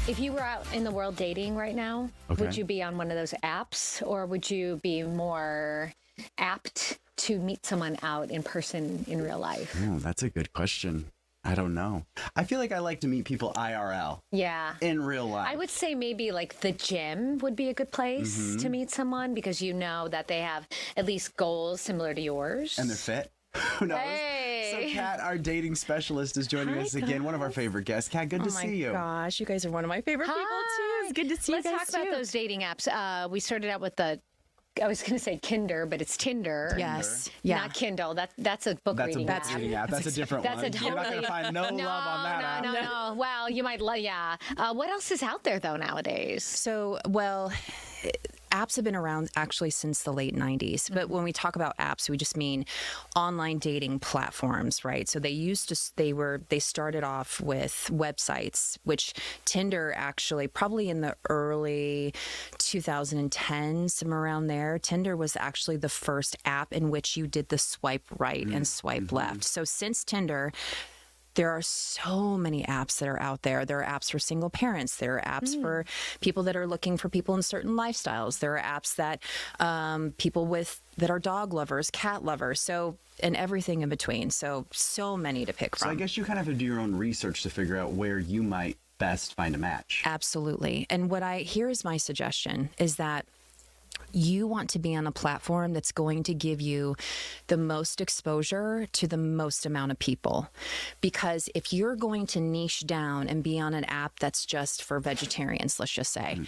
If you were out in the world dating right now, would you be on one of those apps, or would you be more apt to meet someone out in person in real life? Oh, that's a good question. I don't know. I feel like I like to meet people IRL. Yeah. In real life. I would say maybe like the gym would be a good place to meet someone, because you know that they have at least goals similar to yours. And they're fit. Who knows? Hey. So Kat, our dating specialist, is joining us again. One of our favorite guests. Kat, good to see you. Oh my gosh, you guys are one of my favorite people too. It's good to see Let's you guys talk about those dating apps. We started out with I was going to say Kinder, but it's Tinder. Yes. Yeah. Not Kindle. That's a book reading app. That's a reading app. That's a different That's one. a totally, You're not going to find no love on that app. No. Well, you might love, yeah. What else is out there, though, nowadays? So, well, apps have been around actually since the late 90s. But when we talk about apps, we just mean online dating platforms, right? So they started off with websites, which Tinder actually, probably in the early 2010s, somewhere around there, Tinder was actually the first app in which you did the swipe right and swipe left. So since Tinder, there are so many apps that are out there. There are apps for single parents. There are apps for people that are looking for people in certain lifestyles. There are apps that people that are dog lovers, cat lovers, so, and everything in between. So many to pick from. So I guess you kind of have to do your own research to figure out where you might best find a match. Absolutely. And here's my suggestion is that you want to be on a platform that's going to give you the most exposure to the most amount of people. Because if you're going to niche down and be on an app that's just for vegetarians, let's just say,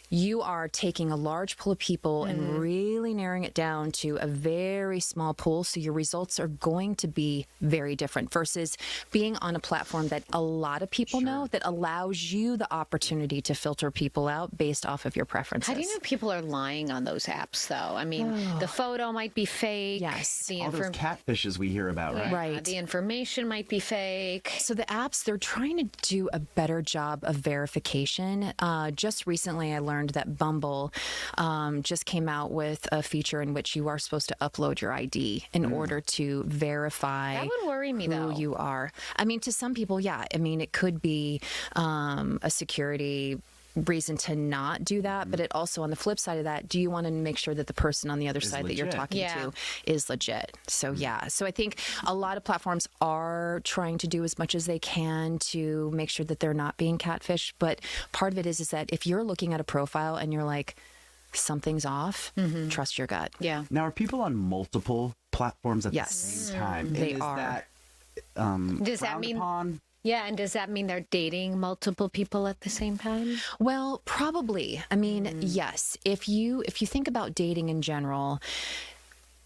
you are taking a large pool of people and really narrowing it down to a very small pool. So your results are going to be very different versus being on a platform that a lot of people know, that allows you the opportunity to filter people out based off of your preferences. How do you know people are lying on those apps, though? I mean, the photo might be fake. Yes. All those catfishes we hear about, right? Right. The information might be fake. So the apps, they're trying to do a better job of verification. Just recently, I learned that Bumble just came out with a feature in which you are supposed to upload your ID in order to verify That would worry me, though. who you are. I mean, to some people, yeah. I mean, it could be a security reason to not do that, but it also, on the flip side of that, do you want to make sure that the person on the other side that you're talking to is legit? So so I think a lot of platforms are trying to do as much as they can to make sure that they're not being catfished, but part of it is that if you're looking at a profile and you're like, something's off, trust your gut. Yeah. Now, are people on multiple platforms at the same time? They and is are. That, Does that mean upon? Yeah, and does that mean they're dating multiple people at the same time? Well, probably. I mean, yes. If you think about dating in general,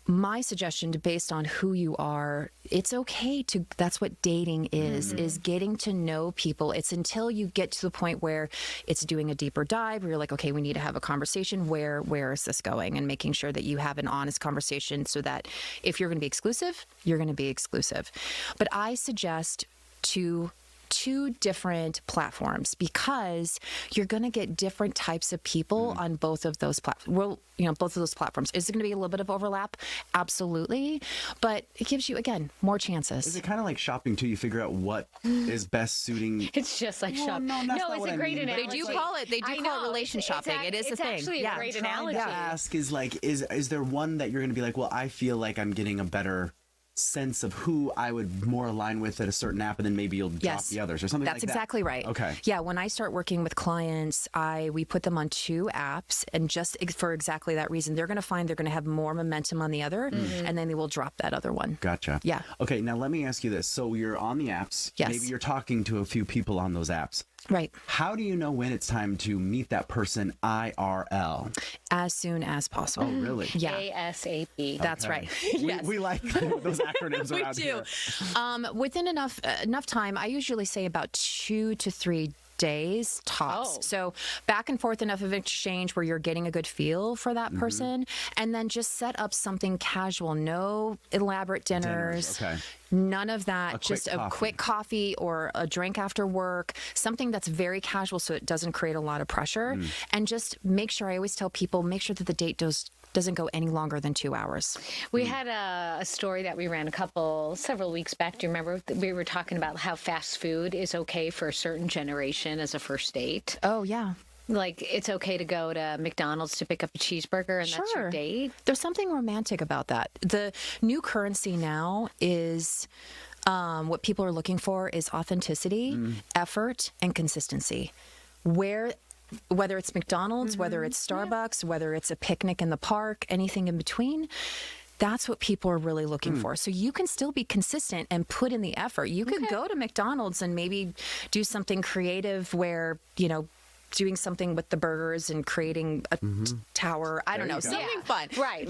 my suggestion, based on who you are, it's okay to, that's what dating is getting to know people. It's until you get to the point where it's doing a deeper dive, where you're like, okay, we need to have a conversation. Where is this going? And making sure that you have an honest conversation so that if you're going to be exclusive, you're going to be exclusive. But I suggest two different platforms, because you're going to get different types of people on both of those platforms. Well, both of those platforms. Is there going to be a little bit of overlap? Absolutely. But it gives you, again, more chances. Is it kind of like shopping too? You figure out what is best suiting. It's just like shopping. No, that's not it's what a I great mean, but analogy. They do call it relation shopping. It is a thing. It's actually a great Trying analogy. to ask is like, is there one that you're going to be like, well, I feel like I'm getting a better sense of who I would more align with at a certain app, and then maybe you'll drop the others or something like that? That's exactly right. Okay. Yeah, when I start working with clients, we put them on two apps, and just for exactly that reason. They're going to find they're going to have more momentum on the other, and then they will drop that other one. Gotcha. Yeah. Okay, now let me ask you this. So you're on the apps. Yes. Maybe you're talking to a few people on those apps. Right. How do you know when it's time to meet that person IRL? As soon as possible. Oh, really? Yeah. ASAP. That's right. We like those acronyms We around do. here. Within enough time, I usually say about 2 to 3 days tops. Oh. So back and forth enough of exchange where you're getting a good feel for that person, and then just set up something casual. No elaborate dinners. Okay. None of that. quick A coffee. quick coffee or a drink after work, something that's very casual so it doesn't create a lot of pressure. And just make sure, I always tell people, make sure that the date goes doesn't go any longer than 2 hours. We had a story that we ran several weeks back. Do you remember? We were talking about how fast food is okay for a certain generation as a first date. Oh, yeah. Like, it's okay to go to McDonald's to pick up a cheeseburger and that's your date? There's something romantic about that. The new currency now is what people are looking for is authenticity, effort, and consistency. Whether it's McDonald's, whether it's Starbucks, whether it's a picnic in the park, anything in between, that's what people are really looking for. So you can still be consistent and put in the effort. You could go to McDonald's and maybe do something creative where, doing something with the burgers and creating a tower. I don't know, something fun. Right.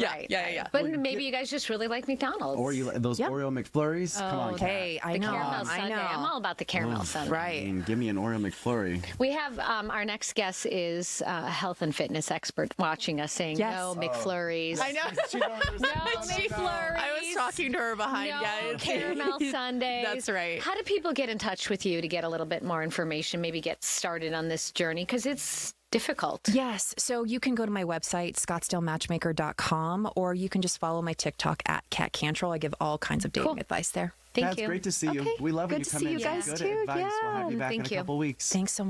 But maybe you guys just really like McDonald's. Or you those Oreo McFlurries. Come on, hey, the caramel sundae. I'm all about the caramel sundae. Right. Give me an Oreo McFlurry. We have our next guest is a health and fitness expert watching us saying no McFlurries. I know. No McFlurries. I was talking to her behind, no caramel sundaes. That's right. How do people get in touch with you to get a little bit more information, maybe get started on this journey? Because it's difficult. Yes. So you can go to my website, scottsdalematchmaker.com, or you can just follow my TikTok at Kat Cantrell. I give all kinds of dating advice there. Thank you. It's great to see you. We love when you come in. Good to see you guys good too. advice. We'll have you back in a couple weeks. Thanks so much.